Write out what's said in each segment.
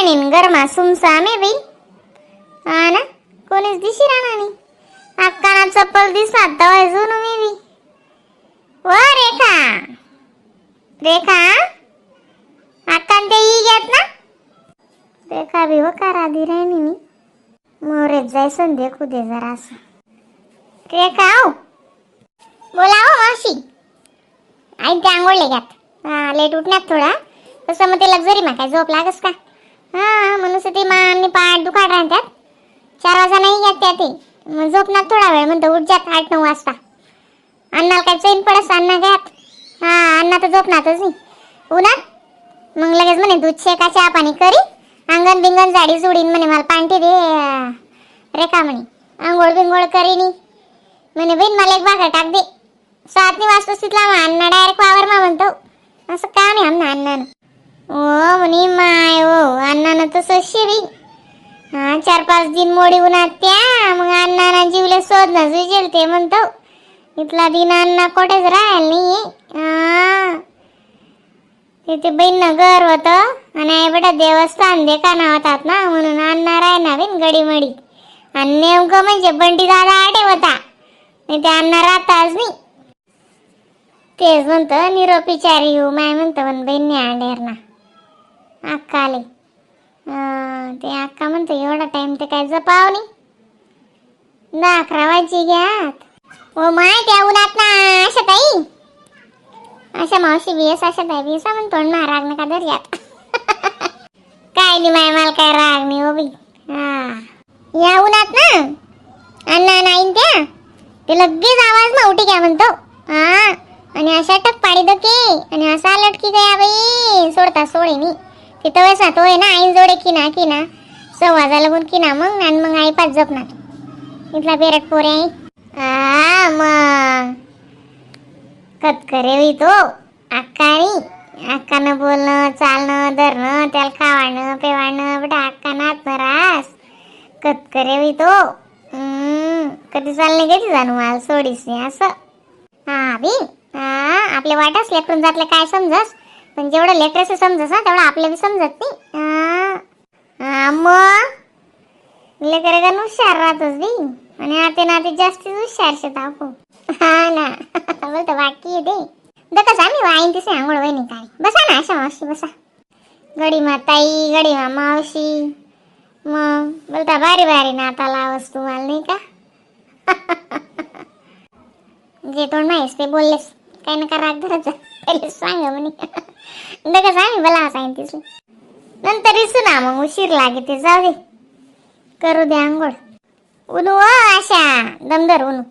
राहणी गरमा सुमसाम आहे बाई. हा ना, कोणीच दिशी राहणार नाही. अक्काना चप्पल दिसतात तवा जुन मी बी. व रेखा रेखा अक्कान ते ई घेत ना. रेखा बी व का राधी राहणी मी मोरेत जायसन देखू दे जरा असं. रेखा आओ बोला हो मावशी. आई ते आंघोळले घ्यात. हा लेट उठण्यात थोडा तसं मग ते लक्झरी मा काय झोप लागस का. हा म्हणून ते मानी पाठ दुखाड राहतात. 4 वाजता नाही घ्यात त्या ते मग झोपण्यात थोडा वेळ म्हणतो उठ जात 8-9 वाजता. अण्णाला काय चैन पडस अण्णा घ्यात. हा अण्णा तर झोपणारच नाही उन्हात. मग लगेच म्हणे दूध शेका चहा पाणी करी अंगण बिंगण जाडी जुडीन म्हणे मला पांठी दे रेखा म्हणे. आंघोळ बिंघोळ करीनी म्हणे बहीण मला एक भाकर टाक दे. 7 वाजता तिथला अण्णा डायरेक्ट वावर मा म्हणतो. असं का नाही आमना अण्णानं. ओ म्हणे माय ओ अण्णानं तसं शिवी. हा 4-5 दिन मोडी उन्हात त्या मग अण्णानं जीवले शोधणं विजेल ते म्हणतो. इथला दिन अण्णा कोठेच राहायला नाहीये. तिथे बहीण घर होत आणि बेटा देवस्थान देखा होतात ना म्हणून अण्णा राहणार गडीमडी. आणि नेमकं म्हणजे बंटी दादा आडे होता नाही ते अण्णा राहताच नाही. तेच म्हणतं निरोपीचारी येऊ माय म्हणतं पण बहिणी आडेर ना अक्का आले. ते अक्का म्हणतं एवढा टाइम ते काय जपाव नाही. 10-11 वाजची घ्यात. ओ माय त्या उन्हात ना अशा ताई अशा मावशी बीएस अशा ताई बीएस म्हणून तोंड महाराग नका दर्यात. काय नाही माय मला काय राग नाही हो बाई. हा या उन्हात ना अण्णा नाही त्या ते लगेच आवाज ना उठी घ्या म्हणतो. हा आणि अशा टक पाडी दके आणि असा लटकी गया बाई सोडता सोडे नी. तिथं वैसा तो आहे ना आई जोडे किना 6 वाजा लागून किना मग आणि मग आई पाच जपणार इथला बेरट पोरे आहे. मग कत करे तो अक्कानं बोलणं चालणं धरणं त्याला खावाणं पेवाणं बेटा अक्कानं हात रास कत करे तो. कधी चालणे कधी जाणू मला सोडीस असं. हा बी आपल्या वाटाच लेकरून जातले काय समजस पण जेवढं लेकराचं समजस ना तेवढं आपल्या बी समजत नाही. मग लेकर का हुशार राहतच बी आणि आते नाते जास्तीच हुशार शेताव. हा ना बोलतो बाकी आहे ते दकस आम्ही वाईन तिसे आंघोळ वहिनी काय बसा ना अशा मावशी बसा. गडीमा ताई गडीमा मावशी मग बोलता भारी भारी नाता लावस तुम्हाला नाही का. जे तोंड माहीस ते बोललेस काही नका राग धरायचा पहिले सांग म्हणे. दकस आम्ही बोला सांग तिथे नंतर रिसू ना मग उशीर लागे ते जाऊ दे करू दे आंघोळ. उनू आशा दमदर उनू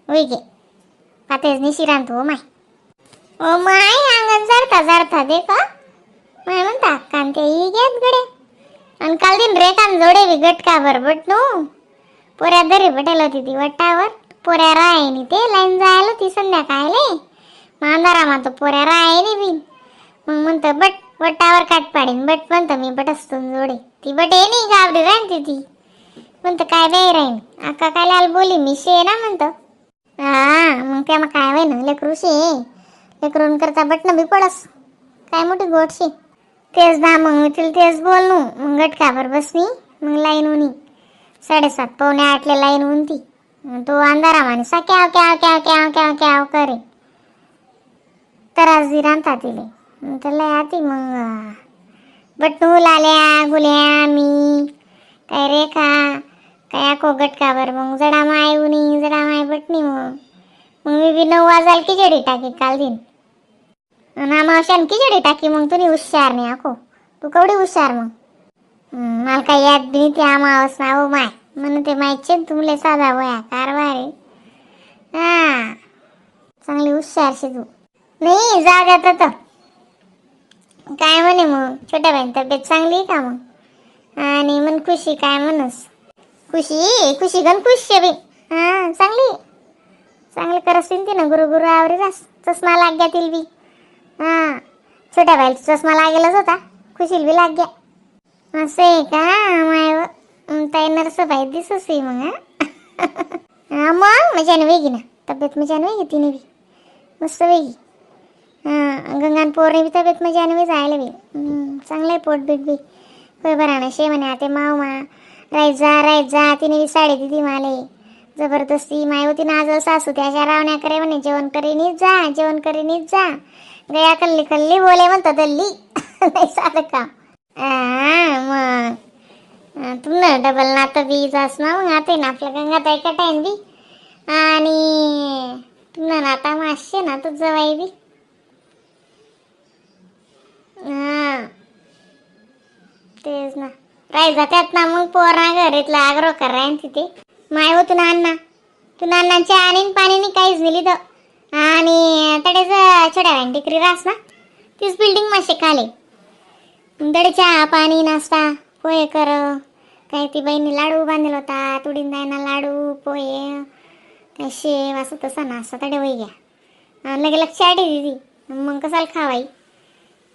होई गे पातेच निशिरांत हो माय. ओ माय अंगण जारता दे का माय म्हणता कांते ही घेत गडे. आणि काल दिन रेखान जोडे बी गटका बरबट नो पोऱ्या दरी बटेल होती ती वट्टावर पोऱ्या रायनी ते लाईन जायला होती संध्याकाळले मांदारामा तो पोऱ्या रायनी बी. मग म्हणतं बट वट्टावर काट पाडीन बट म्हणतं मी बट असतून जोडे ती बट ये नाही गावडी राहते ती म्हणतं काय बाई राहीन अक्का काय लाल बोली मी शे ना म्हणतं. हा मग त्या मग काय वय ना लेकरू शे लेकरून करता बटणं बी पडस काय मोठी गोटशी. तेच दा मग मी तिला तेच बोलनू मग गटकावर बसनी मग लाईन उनी 7:30 पावणे 8 लाईन उनती तो अंधारा माने सा क्याव क्याव क्याव क्याव क्याव क्याव करे तरास दी रांता तिले त्याला आती मग बटणू लाल्या गुल्या मी काय रेखा काय आखो गटकावर मग जडा माय उनी जडा माय बटणी मग मी बी 9 वाजायला खिचडी टाकी काल दिन आणि मावशान खिचडी टाकी मग तुम्ही हुशार नाही आखो तू कवडी हुशार मग. मला काही याद बी ते आमावस ना हो माय म्हणून ते माहितचे तुमले साधा वया कारभार. हा चांगली हुशारशी तू नाही जा जात तर काय म्हणे मग छोट्या बहीण तब्येत चांगली का मग आणि मन खुशी काय म्हणस खुशी खुशी गण खुशी बी. हा चांगली करसीन ती ना गुरु आवरी रास चष्मा लाग गया तिल बी. हा छोट्या बाईला चष्मा लागेलच होता खुशील बी लाग गया असं आहे का माय ताई नरसबाई दिससी मग. मग मजाने वेगी ना तब्येत मजाने वेगी तिने बी मस्त वेगी. गंगान पोरने बी तब्येत मजाने बी जायला बी चांगलं आहे पोट बीट बी होय बरा ना शे म्हणे आते माव मा राईत जा तिने बी साडी दिली माले जबरदस्ती माय होती ना आज सासू त्याच्या रावण्या करे म्हणे जेवण करीनीच जा गया कल्ली कल्ली बोले म्हणतो दल्ली नाही साधं काम मग तुम्हाला डबल नातं बी जास ना मग आता ना आपल्या गंगाताई कटाईन बी आणि तुम्हाला नाता मासे ना तर जवाई बी तेच ना राहायचा त्यात ना मग पोरा घरीतला आग्रह कराय तिथे माय हो तू नानाच्या आणि पाणीने काहीच नेली तर आणि तडेच छोट्या डिग्री रास ना तीच बिल्डिंग मासे खाले तडे चहा पाणी नाश्ता पोहे कर काही ती बहिणी लाडू बांधला होता तुडींदायना लाडू पोहे काय शेव असं तसा नाश्ता तडे वही घ्या लगे लक्ष आडी दिदी मग कसाल खावाई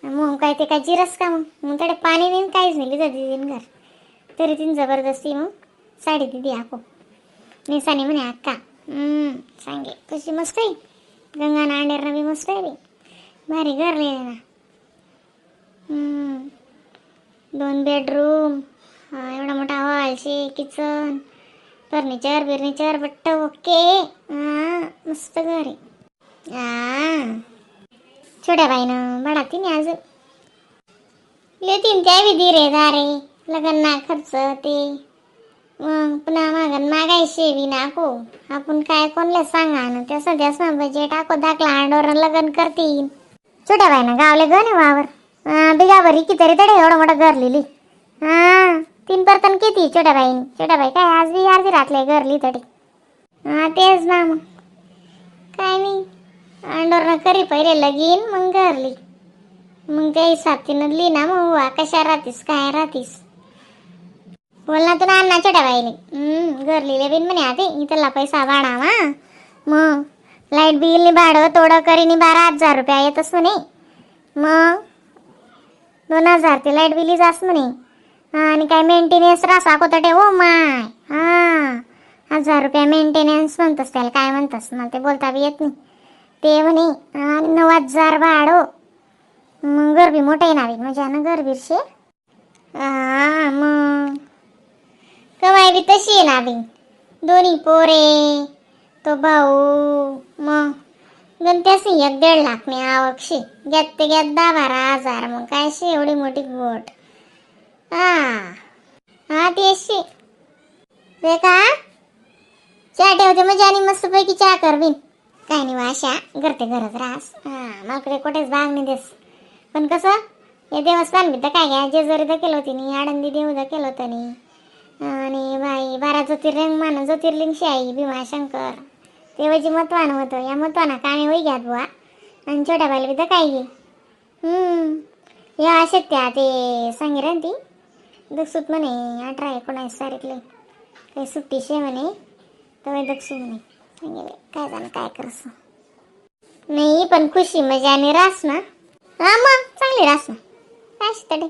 मग काय ते काय जिरस का मग तडे पाणी नेऊन काहीच नेली तर दिदीन घर तरी तिने जबरदस्ती मग साडी दिदी आको निसानी म्हणे अक्का सांगे कशी मस्त आहे गंगा नांडेर बी मस्त आहे भारी घर लिहिले ना 2 बेडरूम एवढा मोठा हॉल शे किचन फर्निचर बट्ट ओके मस्त घर आहे छोट्या बाईनं बडाती नाही अजून लेतीन त्या विधी रे दारे लग्न खर्च ते मग पुन्हा मागाय शेवी नाको आपण काय कोणले सांगा ना त्या सध्याच ना बजेट आको दाखला अंडोर लग्न करतील छोट्या बाईनं गावले गणे वावर बिगावरी कितीतरी तडे एवढं मोठं घर लिहिली 3 बर्तन किती छोट्या बाई काय आज बी अर्धी रातले घरली तडे तेच ना मग काय नाही अंडोर करी पहिले लगीन मग घरली मग त्या हिसाब तिनं लिही ना मग कशा राहतीस काय राहतीस बोल ना तू ना छोट्या बाईले घर लिहिले बिन म्हणे आते इथला पैसा भाडावा मग लाईट बिलनी भाडं तोडं करीनी 12,000 रुपया येत असतो नाही मग 2,000 ते लाईट बिली जास्त म्हणे आणि काय मेंटेनन्स रासा कोतटे हो माय 1,000 रुपया मेंटेनन्स म्हणतस त्याला काय म्हणतस मला ते बोलता बी येत नाही ते म्हणे आणि 9,000 भाडं मग घर बी मोठं येणार म्हणजे ना घर बिरशे मग कमाई बी तशी आहे ना बी दोन्ही पोरे तो भाऊ मग गणत्यासी 1-1.5 लाख मी आवकशी घ्यात ते घ्यात 10-12,000 मग काय शे एवढी मोठी गोट ते अशी रे का चहा ठेवते म्हणजे आणि मस्त पैकी चहा करवीन काय नाही वाशा करते गरज रास माकडे कुठेच भाग नाही देस पण कसं हे देवस्थान बी तर काय घ्या जेजुरी तर केलं होती नी आळंदी देऊ तर केलं होतं नी आणि बाई 12 ज्योतिर्लिंग शाही भीमाशंकर तेव्हाची महत्वानं होतं या महत्वानं कामे होई घ्यात बुवा आणि छोट्या बाईला बी तर काय घे या अशा त्या ते सांगे ती दक्षुत म्हणे 18-19 तारीखले काही सुट्टी शे म्हणे तर दक्षू म्हणे सांगे काय झालं काय करस नाही पण खुशी मजा आणि रास ना मग चांगली रास ना काय तडे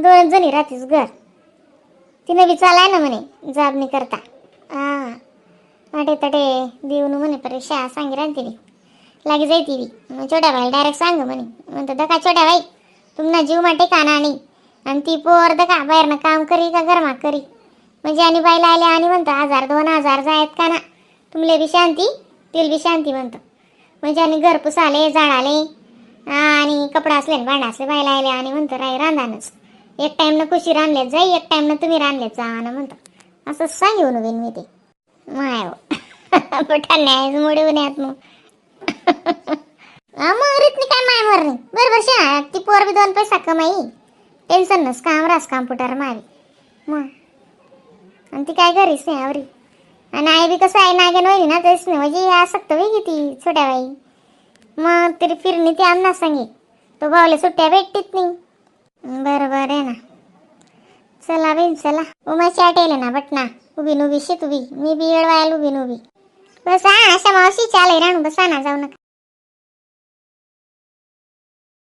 2 जणी राहतीस घर तिने बी चालाय ना म्हणे जाबनी करता तटे देऊन म्हणे परीक्षा सांगी राहते बी लागे जायती बी छोट्या बाईला डायरेक्ट सांग म्हणे म्हणतो दका छोट्या बाई तुमना जीव मा ठिकाणा आणि ती पोर दका बाहेरनं काम करी का घरमा करी म्हणजे आणि बाईला आले आणि म्हणतो 1,000-2,000 जायत का ना तुमले बी शांती तिल बी शांती म्हणतो म्हणजे आणि घर पुसाले जाळाले आणि कपडा असले भांडा असले बाईला आले आणि म्हणतो राई रांधानच एक टाइम न खुशी रांधल्यात जाई एक टाइम न तुम्ही रांधल्यात जा ना म्हणतो असं सांगून उभीन मी ते माय पठाण न्यायच मोडी उन्यात मग रीतनी काय माय मरणी बरोबर शा ती पोर बी 2 पैसा कमाई टेन्शन नस काम रास कॉम्प्युटर मारी मग आणि ती काय करीस नाही आवरी आणि आई बी कसं आहे नागेन होईल ना तेच नाही म्हणजे आसक्त वेगळी ती छोट्या बाई मग तरी फिरणी ती आमना सांगे तो भावले सुट्ट्या भेटतीत नाही बरोबर आहे ना चला बेन चला उमाची आटेल ना बटना उभी नुबी शेत उभी मी बी येडवायला उभी नुबी बस अशा मावशी चालय राणू बसा ना जाऊ नका